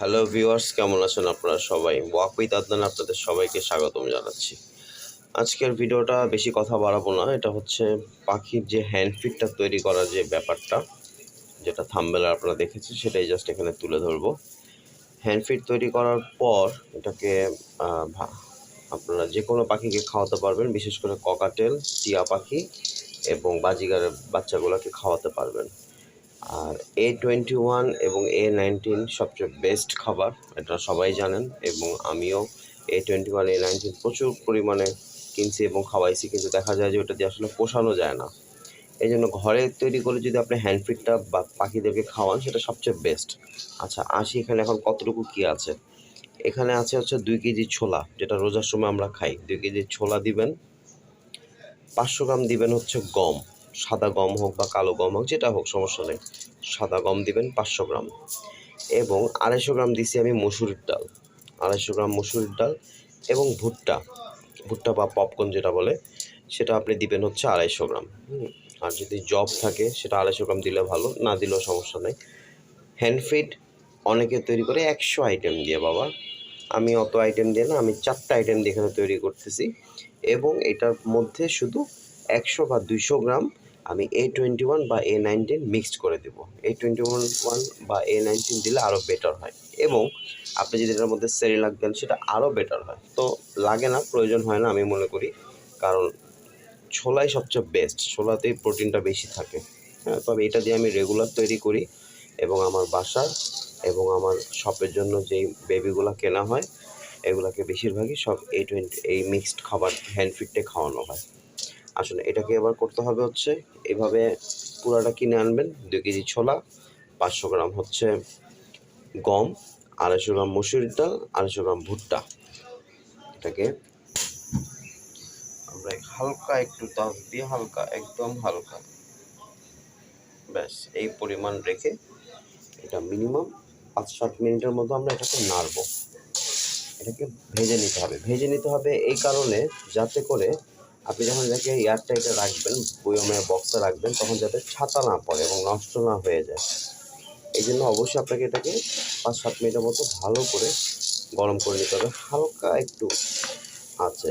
Hello viewers, কেমন আছেন আপনারা সবাই? ওয়াক উইথ আদনান আপনাদের সবাইকে স্বাগতম জানাচ্ছি। আজকের ভিডিওটা বেশি কথা বাড়াবো না। এটা হচ্ছে পাখির যে হ্যান্ড ফিডটা তৈরি করার যে ব্যাপারটা, যেটা থাম্বনেলে আপনারা দেখেছেন, সেটাই জাস্ট এখানে তুলে ধরবো। হ্যান্ড ফিড তৈরি করার পর এটাকে আপনারা যে কোনো পাখিকে খাওয়াতে পারবেন, বিশেষ করে ককাটেল, টিয়া পাখি এবং বাজিগারের বাচ্চাগুলোকে খাওয়াতে পারবেন। আর A21 এবং A19 সবচেয়ে বেস্ট খাবার, এটা সবাই জানেন এবং আমিও A21 A19 প্রচুর পরিমাণে কিনছি এবং খাওয়াইছি, কিন্তু দেখা যায় যে ওটা দিয়ে আসলে পোষানো যায় না। এই জন্য ঘরে তৈরি করে যদি আপনি হ্যান্ড ফিডটা বা পাখিদেরকে খাওয়ান, সেটা সবচেয়ে বেস্ট। আচ্ছা আসি এখানে এখন কতটুকু কী আছে। এখানে আছে হচ্ছে 2 কেজি ছোলা, যেটা রোজার সময় আমরা খাই। 2 কেজি ছোলা দিবেন, 500 গ্রাম দিবেন হচ্ছে গম, সাদা গম হোক বা কালো গম হোক, যেটা হোক সমস্যা নেই। সাদা গম দিবেন 500 গ্রাম, এবং 250 গ্রাম দিছি আমি মসুরির ডাল, 250 গ্রাম মসুরির ডাল, এবং ভুট্টা, ভুট্টা বা পপকর্ন যেটা বলে, সেটা আপনি দিবেন হচ্ছে 250 গ্রাম। আর যদি জব থাকে সেটা 250 গ্রাম দিলে ভালো, না দিলেও সমস্যা নেই। হ্যান্ড ফিড অনেকে তৈরি করে 100 আইটেম দিয়ে, বাবা আমি অত আইটেম দিয়ে না, আমি 4টা আইটেম দিয়ে এখানে তৈরি করতেছি। এবং এটার মধ্যে শুধু 100 বা 200 গ্রাম আমি A21 বা A19 মিক্সড করে দেবো। A21 বা A19 দিলে আরও বেটার হয়, এবং আপনি যদি এটার মধ্যে সেরিলাক দেন সেটা আরও বেটার হয়। তো লাগে না, প্রয়োজন হয় না আমি মনে করি, কারণ ছোলাই সবচেয়ে বেস্ট, ছোলাতেই প্রোটিনটা বেশি থাকে। হ্যাঁ, তবে এটা দিয়ে আমি রেগুলার তৈরি করি, এবং আমার বাসার এবং আমার শপের জন্য যেই বেবিগুলো কেনা হয়, এগুলাকে বেশিরভাগই সব এই মিক্সড খাবার হ্যান্ড ফিডটে খাওয়ানো হয়। আসলে এটাকে এবার করতে হবে হচ্ছে এভাবে, পুরাটা কিনে আনবেন। 2 কেজি ছোলা, 500 গ্রাম হচ্ছে গম, 250 গ্রাম মসুরির ডাল, 250 গ্রাম ভুট্টা। এটাকে আমরা হালকা একটু তাপ দিয়ে, হালকা একদম হালকা, ব্যাস এই পরিমাণ রেখে এটা মিনিমাম 5-7 মিনিটের মতো আমরা এটাকে নাড়বো। এটাকে ভেজে নিতে হবে এই কারণে, যাতে করে আপনি যখন এটাকে এয়ারটাইটে রাখবেন, বয়মে বক্সে রাখবেন, তখন যাতে ছাতা না পড়ে এবং নষ্ট না হয়ে যায়। এই জন্য অবশ্যই আপনাকে এটাকে 5-7 মিনিটের মতো ভালো করে গরম করে নিতে হবে, হালকা একটু আছে।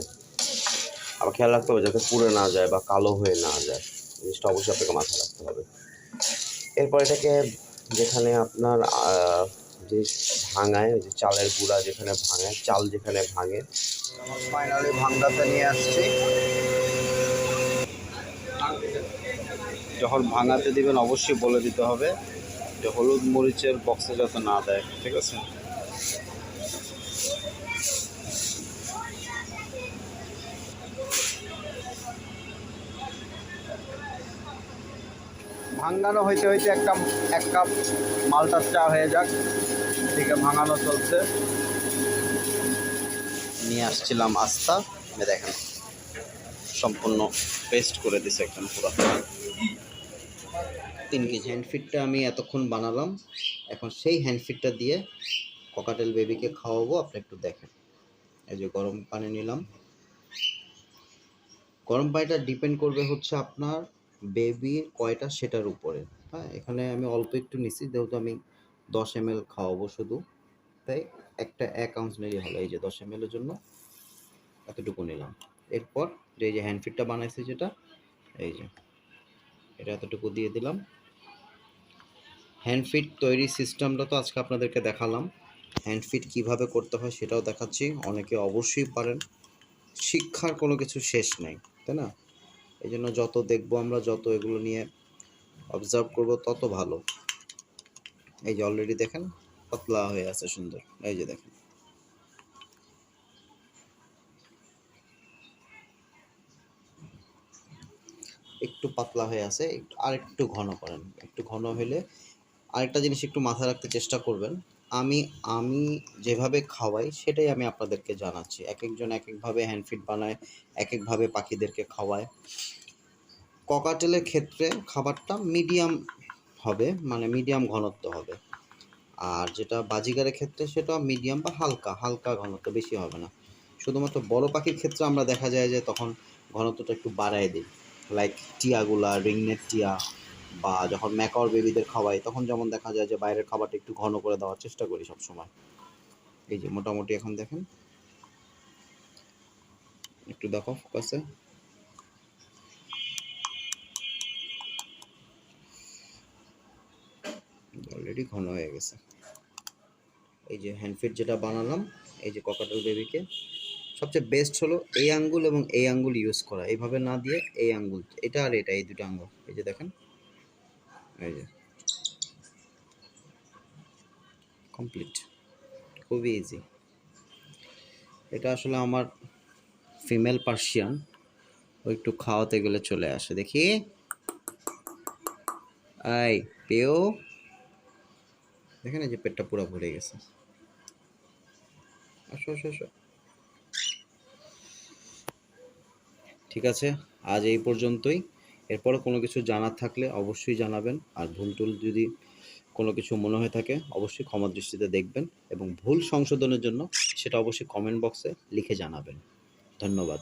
আবার খেয়াল রাখতে হবে যাতে পুড়ে না যায় বা কালো হয়ে না যায়, জিনিসটা অবশ্যই আপনাকে মাথায় রাখতে হবে। এরপর এটাকে, যেখানে আপনার যে ভাঙায়, যে চালের গুঁড়া যেখানে ভাঙায়, চাল যেখানে ভাঙে, ফাইনালি ভাঙাতে নিয়ে আসছি। যখন ভাঙাতে দিবেন অবশ্যই বলে দিতে হবে যে হলুদ মরিচের বক্সে যাতে না দেয়, ঠিক আছে? ভাঙানো হইতে হইতে এক কাপ মালটার চা হয়ে যাক, এদিকে ভাঙানো চলছে। নিয়ে আসছিলাম আস্তা, দেখেন সম্পূর্ণ পেস্ট করে দিছে একদম পুরো। 3 কেজি হ্যান্ড ফিডটা আমি এতক্ষণ বানালাম, এখন সেই হ্যান্ড ফিডটা দিয়ে ককাটেল বেবিকে খাওয়াবো। আপনি একটু দেখেন, এই যে গরম পানি নিলাম। গরম পানিটা ডিপেন্ড করবে হচ্ছে আপনার বেবির কয়টা সেটার উপরে। হ্যাঁ, এখানে আমি অল্প একটু নিছি, যেহেতু আমি 10 ml খাওয়াবো শুধু, তাই 1 আউন্স নিলেই হলো। এই যে 10 ml এর জন্য এতটুকু নিলাম। এরপর যে হ্যান্ড ফিডটা বানাইছি, যেটা এই যে এটা এতটুকু দিয়ে দিলাম। হ্যান্ড ফিড তৈরি সিস্টেমটা তো আজকে আপনাদেরকে দেখালাম, হ্যান্ড ফিড কীভাবে করতে হয় সেটাও দেখাচ্ছি। অনেকে অবশ্যই পারেন, শিক্ষার কোনো কিছু শেষ নেই, তাই না? এই জন্য যত দেখবো আমরা, যত এগুলো নিয়ে অবজার্ভ করব, তত ভালো। এই যে অলরেডি দেখেন পাতলা হয়ে আছে সুন্দর, এই যে দেখেন। একটু পাতলা হয়ে আছে, আর একটু ঘন করেন। একটু ঘন হলে আরেকটা জিনিস একটু মাথায় রাখতে চেষ্টা করবেন, আমি আমি যেভাবে খাওয়াই সেটাই আমি আপনাদেরকে জানাচ্ছি। এক একজন এক একভাবে হ্যান্ড ফিড বানায়, এক একভাবে পাখিদেরকে খাওয়ায়। ককাটেলের ক্ষেত্রে খাবারটা মিডিয়াম হবে, মানে মিডিয়াম ঘনত্ব হবে। আর যেটা বাজিগারের ক্ষেত্রে সেটা মিডিয়াম বা হালকা হালকা ঘনত্ব, বেশি হবে না। শুধুমাত্র বড় পাখির ক্ষেত্রে আমরা দেখা যায় যে তখন ঘনত্বটা একটু বাড়ায় দিই, লাইক টিয়াগুলা, রিংনেট টিয়া বা যখন ম্যাকাওর বেবিদের খাওয়াই তখন যেমন দেখা যায় যে বাইরের খাবারটা একটু ঘন করে দেওয়ার চেষ্টা করি সবসময়। এই যে মোটামুটি এখন দেখেন, একটু দেখো ফোকাসে, অলরেডি ঘন হয়ে গেছে। এই যে হ্যান্ডফিট যেটা বানালাম, এই যে ককাটেল বেবিকে, সবচেয়ে বেস্ট হলো এই আঙ্গুল এবং এই আঙ্গুল ইউজ করা, এইভাবে না দিয়ে এই আঙ্গুল, এটা আর এটা, এই দুটো আঙ্গুল, এই যে দেখেন, এই যে কমপ্লিট, খুবই ইজি। এটা আসলে আমার ফিমেল পার্সিয়ান, ও একটু খাওয়াতে গেলে চলে আসে, দেখি আই পেও, দেখেন এই যে পেটটা পুরো ভরে গেছে, আসো আসো আসো। ঠিক আছে, আজ এই পর্যন্তই। এরপরে কোনো কিছু জানার থাকলে অবশ্যই জানাবেন, আর ভুল টুল যদি কোনো কিছু মনে হয়ে থাকে অবশ্যই ক্ষমা দৃষ্টিতে দেখবেন, এবং ভুল সংশোধনের জন্য সেটা অবশ্যই কমেন্ট বক্সে লিখে জানাবেন। ধন্যবাদ।